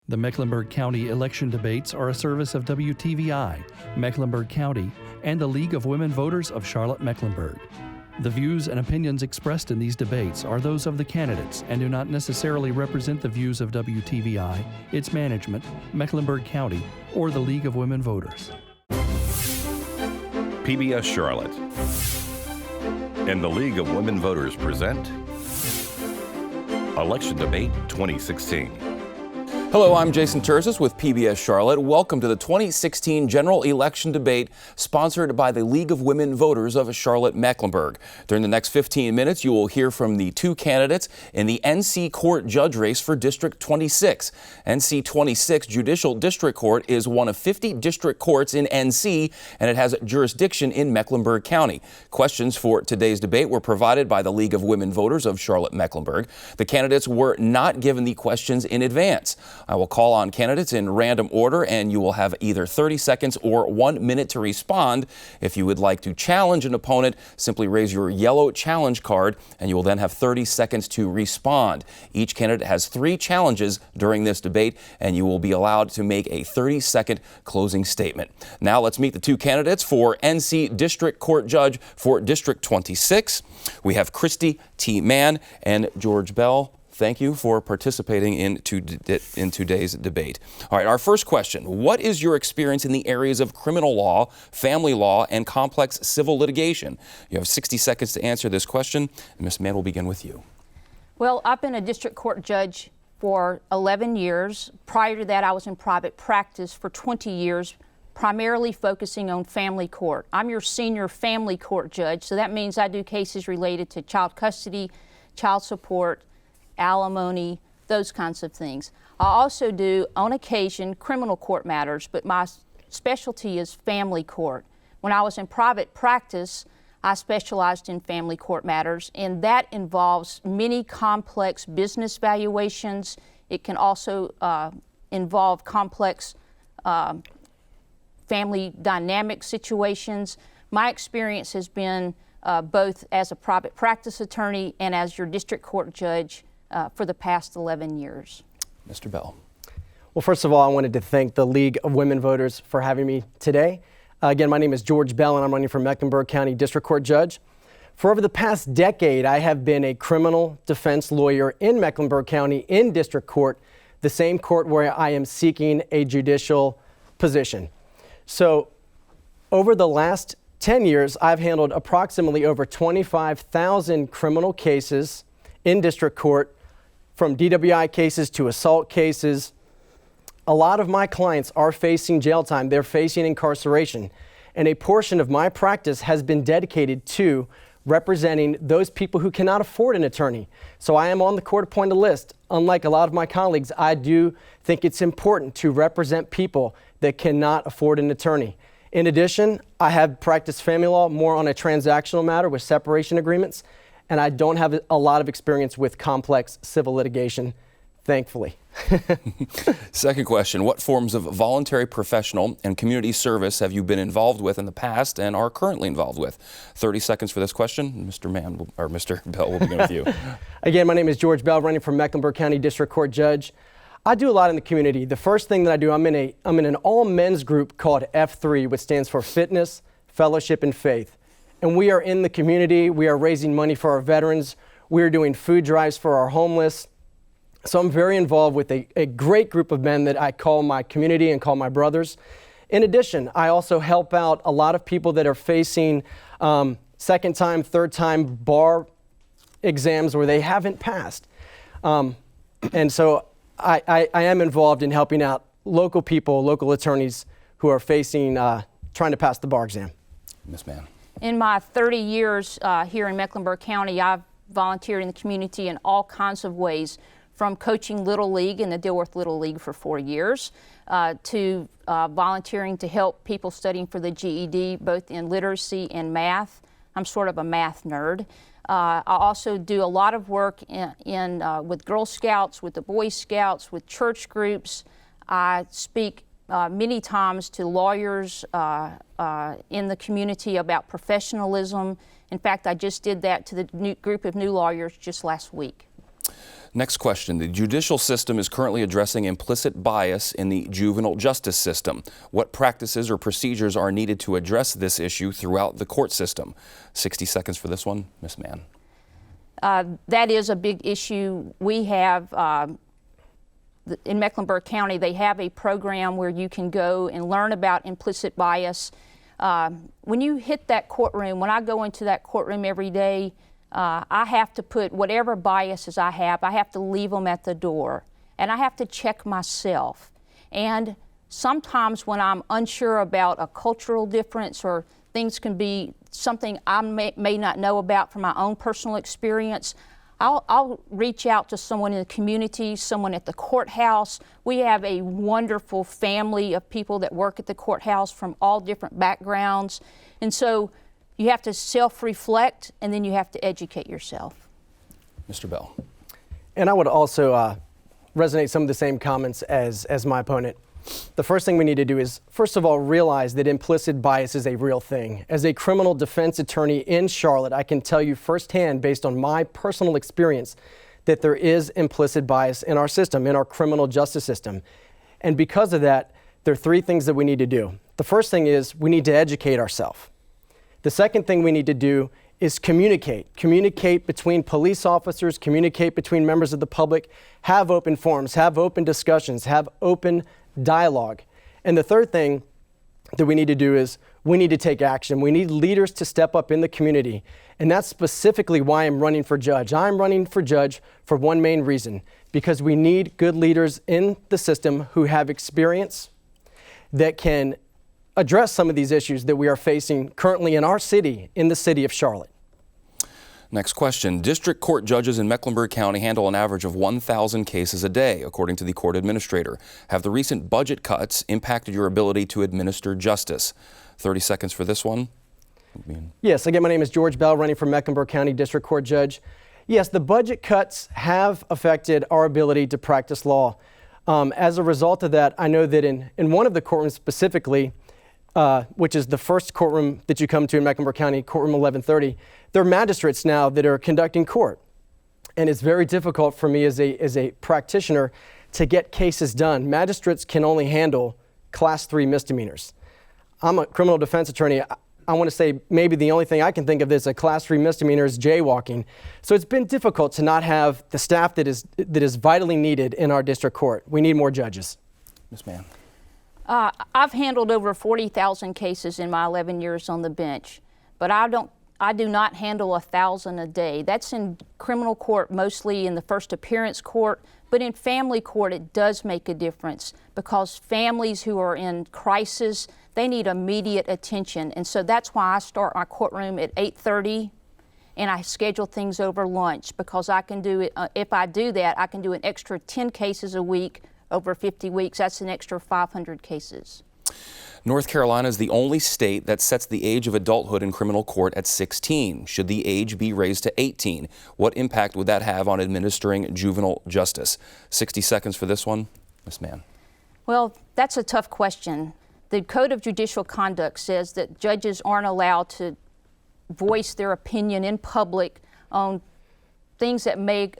The Mecklenburg County election debates are a service of WTVI, Mecklenburg County, and the League of Women Voters of Charlotte-Mecklenburg. The views and opinions expressed in these debates are those of the candidates and do not necessarily represent the views of WTVI, its management, Mecklenburg County, or the League of Women Voters. PBS Charlotte and the League of Women Voters present Election Debate 2016. Hello, I'm Jason Terzis with PBS Charlotte. Welcome to the 2016 general election debate sponsored by the League of Women Voters of Charlotte-Mecklenburg. During the next 15 minutes, you will hear from the two candidates in the NC Court Judge race for District 26. NC 26 Judicial District Court is one of 50 district courts in NC, and it has jurisdiction in Mecklenburg County. Questions for today's debate were provided by the League of Women Voters of Charlotte-Mecklenburg. The candidates were not given the questions in advance. I will call on candidates in random order, and you will have either 30 seconds or 1 minute to respond. If you would like to challenge an opponent, simply raise your yellow challenge card, and you will then have 30 seconds to respond. Each candidate has 3 challenges during this debate, and you will be allowed to make a 30-second closing statement. Now let's meet the two candidates for NC District Court Judge for District 26. We have Christy T. Mann and George Bell. Thank you for participating in today's debate. All right, our first question. What is your experience in the areas of criminal law, family law, and complex civil litigation? You have 60 seconds to answer this question. Ms. Mann, will begin with you. Well, I've been a district court judge for 11 years. Prior to that, I was in private practice for 20 years, primarily focusing on family court. I'm your senior family court judge, so that means I do cases related to child custody, child support, alimony, those kinds of things. I also do, on occasion, criminal court matters, but my specialty is family court. When I was in private practice, I specialized in family court matters, and that involves many complex business valuations. It can also involve complex family dynamic situations. My experience has been both as a private practice attorney and as your district court judge for the past 11 years. Mr. Bell. Well, first of all, I wanted to thank the League of Women Voters for having me today. Again, my name is George Bell, and I'm running for Mecklenburg County District Court Judge. For over the past decade, I have been a criminal defense lawyer in Mecklenburg County in District Court, the same court where I am seeking a judicial position. So, over the last 10 years, I've handled approximately over 25,000 criminal cases in District Court, from DWI cases to assault cases. A lot of my clients are facing jail time. They're facing incarceration. And a portion of my practice has been dedicated to representing those people who cannot afford an attorney. So I am on the court-appointed list. Unlike a lot of my colleagues, I do think it's important to represent people that cannot afford an attorney. In addition, I have practiced family law more on a transactional matter with separation agreements, and I don't have a lot of experience with complex civil litigation, thankfully. Second question, what forms of voluntary, professional, and community service have you been involved with in the past and are currently involved with? 30 seconds for this question. Mr. Mann, or Mr. Bell, will begin with you. Again, my name is George Bell, running for Mecklenburg County District Court Judge. I do a lot in the community. The first thing that I do, I'm in an all-men's group called F3, which stands for Fitness, Fellowship, and Faith. And we are in the community. We are raising money for our veterans. We are doing food drives for our homeless. So I'm very involved with a great group of men that I call my community and call my brothers. In addition, I also help out a lot of people that are facing second time, third time bar exams where they haven't passed. And so I am involved in helping out local people, local attorneys who are facing trying to pass the bar exam. Ms. Mann. In my 30 years here in Mecklenburg County, I've volunteered in the community in all kinds of ways, from coaching Little League in the Dilworth Little League for 4 years, to volunteering to help people studying for the GED, both in literacy and math. I'm sort of a math nerd. I also do a lot of work with Girl Scouts, with the Boy Scouts, with church groups. I speak many times to lawyers in the community about professionalism. In fact, I just did that to the group of new lawyers just last week. Next question. The judicial system is currently addressing implicit bias in the juvenile justice system. What practices or procedures are needed to address this issue throughout the court system? 60 seconds for this one. Ms. Mann. That is a big issue. We have, in Mecklenburg County, they have a program where you can go and learn about implicit bias. When you hit that courtroom, when I go into that courtroom every day, I have to put whatever biases I have to leave them at the door. And I have to check myself. And sometimes when I'm unsure about a cultural difference or things can be something I may not know about from my own personal experience, I'll reach out to someone in the community, someone at the courthouse. We have a wonderful family of people that work at the courthouse from all different backgrounds. And so you have to self-reflect, and then you have to educate yourself. Mr. Bell. And I would also resonate some of the same comments as my opponent. The first thing we need to do is, first of all, realize that implicit bias is a real thing. As a criminal defense attorney in Charlotte, I can tell you firsthand, based on my personal experience, that there is implicit bias in our system, in our criminal justice system. And because of that, there are three things that we need to do. The first thing is we need to educate ourselves. The second thing we need to do is communicate. Communicate between police officers, communicate between members of the public, have open forums, have open discussions, have open dialogue. And the third thing that we need to do is we need to take action. We need leaders to step up in the community. And that's specifically why I'm running for judge. I'm running for judge for one main reason, because we need good leaders in the system who have experience that can address some of these issues that we are facing currently in our city, in the city of Charlotte. Next question. District court judges in Mecklenburg County handle an average of 1,000 cases a day, according to the court administrator. Have the recent budget cuts impacted your ability to administer justice? 30 seconds for this one. Yes, again, my name is George Bell, running for Mecklenburg County District Court Judge. Yes, the budget cuts have affected our ability to practice law. As a result of that, I know that in one of the courtrooms specifically, which is the first courtroom that you come to in Mecklenburg County, courtroom 1130, there are magistrates now that are conducting court. And it's very difficult for me as a practitioner to get cases done. Magistrates can only handle class 3 misdemeanors. I'm a criminal defense attorney. I want to say maybe the only thing I can think of as a class 3 misdemeanor is jaywalking. So it's been difficult to not have the staff that is vitally needed in our district court. We need more judges. Ms. Mann. I've handled over 40,000 cases in my 11 years on the bench, but I do not handle 1,000 a day. That's in criminal court, mostly in the first appearance court, but in family court it does make a difference, because families who are in crisis, they need immediate attention. And so that's why I start my courtroom at 8:30 and I schedule things over lunch, because I can do it, if I do that, I can do an extra 10 cases a week. Over 50 weeks, that's an extra 500 cases. North Carolina is the only state that sets the age of adulthood in criminal court at 16. Should the age be raised to 18? What impact would that have on administering juvenile justice? 60 seconds for this one. Ms. Mann. Well, that's a tough question. The Code of Judicial Conduct says that judges aren't allowed to voice their opinion in public on things that may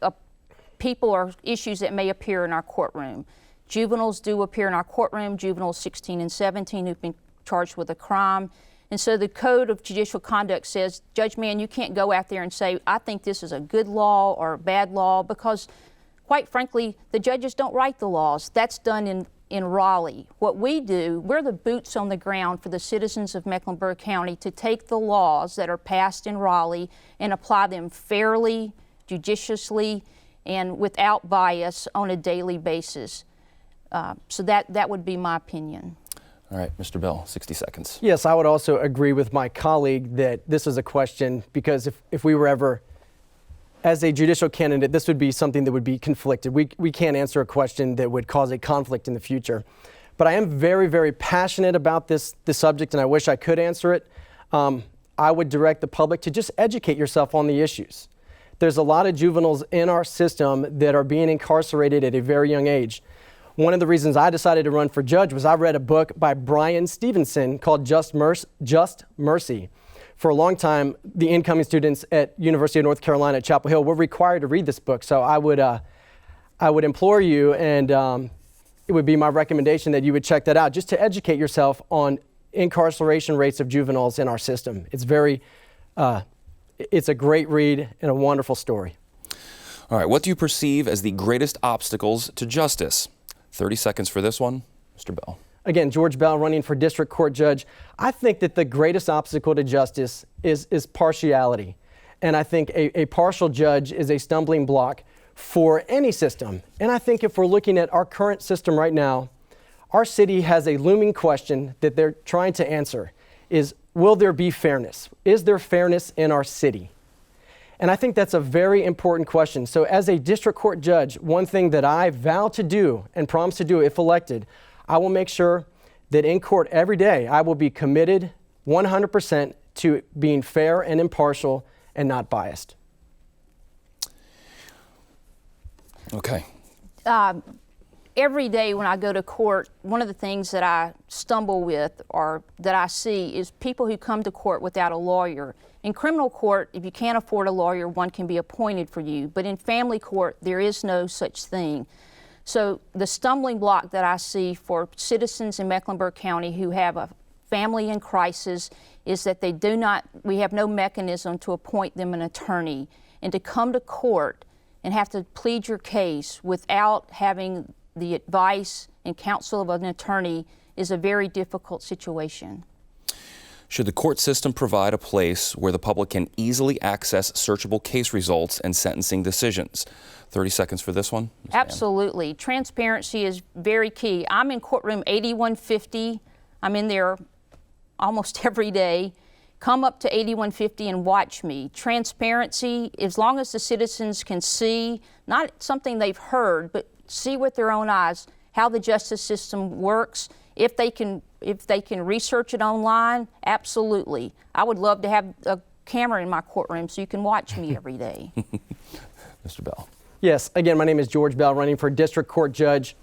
people or issues that may appear in our courtroom. Juveniles do appear in our courtroom, juveniles 16 and 17 who've been charged with a crime. And so the Code of Judicial Conduct says, Judge Mann, you can't go out there and say, I think this is a good law or a bad law, because quite frankly, the judges don't write the laws. That's done in Raleigh. What we do, we're the boots on the ground for the citizens of Mecklenburg County to take the laws that are passed in Raleigh and apply them fairly, judiciously, and without bias on a daily basis. So that would be my opinion. All right, Mr. Bell, 60 seconds. Yes, I would also agree with my colleague that this is a question, because if we were ever, as a judicial candidate, this would be something that would be conflicted. We can't answer a question that would cause a conflict in the future. But I am very, very passionate about this subject, and I wish I could answer it. I would direct the public to just educate yourself on the issues. There's a lot of juveniles in our system that are being incarcerated at a very young age. One of the reasons I decided to run for judge was I read a book by Brian Stevenson called Just Mercy. For a long time, the incoming students at University of North Carolina at Chapel Hill were required to read this book. So I would I would implore you, and it would be my recommendation that you would check that out just to educate yourself on incarceration rates of juveniles in our system. It's it's a great read and a wonderful story. All right, what do you perceive as the greatest obstacles to justice? 30 seconds for this one. Mr. Bell. Again, George Bell, running for district court judge. I think that the greatest obstacle to justice is partiality. And I think a partial judge is a stumbling block for any system. And I think if we're looking at our current system right now, our city has a looming question that they're trying to answer is, will there be fairness? Is there fairness in our city? And I think that's a very important question. So as a district court judge, one thing that I vow to do and promise to do if elected, I will make sure that in court every day I will be committed 100% to being fair and impartial and not biased. Okay. Every day when I go to court, one of the things that I stumble with or that I see is people who come to court without a lawyer. In criminal court, if you can't afford a lawyer, one can be appointed for you. But in family court, there is no such thing. So the stumbling block that I see for citizens in Mecklenburg County who have a family in crisis is that we have no mechanism to appoint them an attorney. And to come to court and have to plead your case without having the advice and counsel of an attorney is a very difficult situation. Should the court system provide a place where the public can easily access searchable case results and sentencing decisions? 30 seconds for this one. Ms. Absolutely. Mann. Transparency is very key. I'm in courtroom 8150. I'm in there almost every day. Come up to 8150 and watch me. Transparency, as long as the citizens can see, not something they've heard, but see with their own eyes how the justice system works. If they can research it online, absolutely. I would love to have a camera in my courtroom so you can watch me every day. Mr. Bell. Yes, again, my name is George Bell, running for district court judge.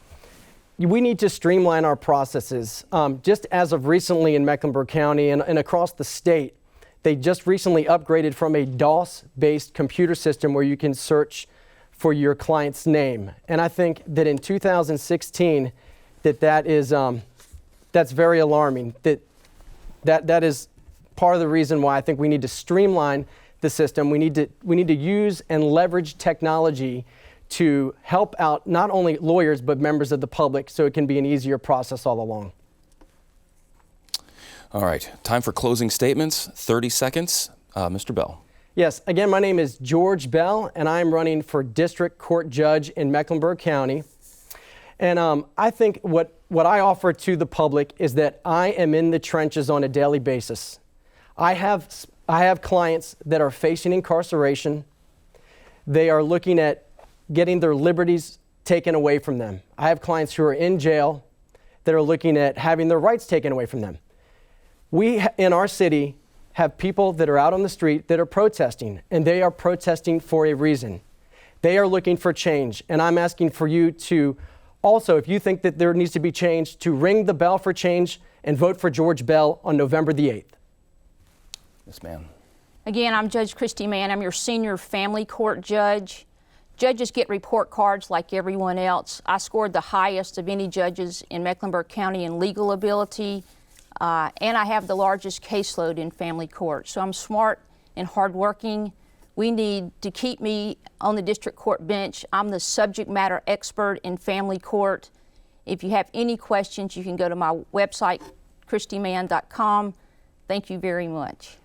We need to streamline our processes. Just as of recently in Mecklenburg County and across the state, they just recently upgraded from a DOS-based computer system where you can search for your client's name. And I think that in 2016, that's very alarming. That is part of the reason why I think we need to streamline the system. We need to use and leverage technology to help out not only lawyers but members of the public so it can be an easier process all along. All right, time for closing statements. 30 seconds. Mr. Bell. Yes, again, my name is George Bell, and I'm running for district court judge in Mecklenburg County. And I think what I offer to the public is that I am in the trenches on a daily basis. I have clients that are facing incarceration. They are looking at getting their liberties taken away from them. I have clients who are in jail that are looking at having their rights taken away from them. We, in our city, have people that are out on the street that are protesting, and they are protesting for a reason. They are looking for change, and I'm asking for you to also, if you think that there needs to be change, to ring the bell for change and vote for George Bell on November the 8th. Ms. Mann. Again, I'm Judge Christy Mann. I'm your senior family court judge. Judges get report cards like everyone else. I scored the highest of any judges in Mecklenburg County in legal ability, and I have the largest caseload in family court. So I'm smart and hardworking. We need to keep me on the district court bench. I'm the subject matter expert in family court. If you have any questions, you can go to my website, christymann.com. Thank you very much.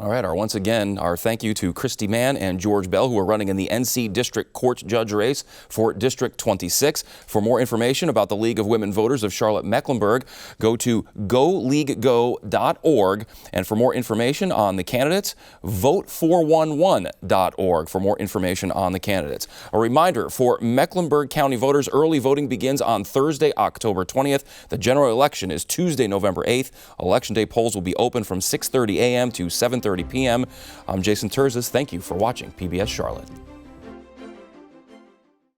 All right, once again, our thank you to Christy Mann and George Bell, who are running in the NC District Court Judge race for District 26. For more information about the League of Women Voters of Charlotte-Mecklenburg, go to goleaguego.org. And for more information on the candidates, vote411.org for more information on the candidates. A reminder for Mecklenburg County voters, early voting begins on Thursday, October 20th. The general election is Tuesday, November 8th. Election day polls will be open from 6:30 a.m. to 7:30 p.m. I'm Jason Terzis. Thank you for watching PBS Charlotte.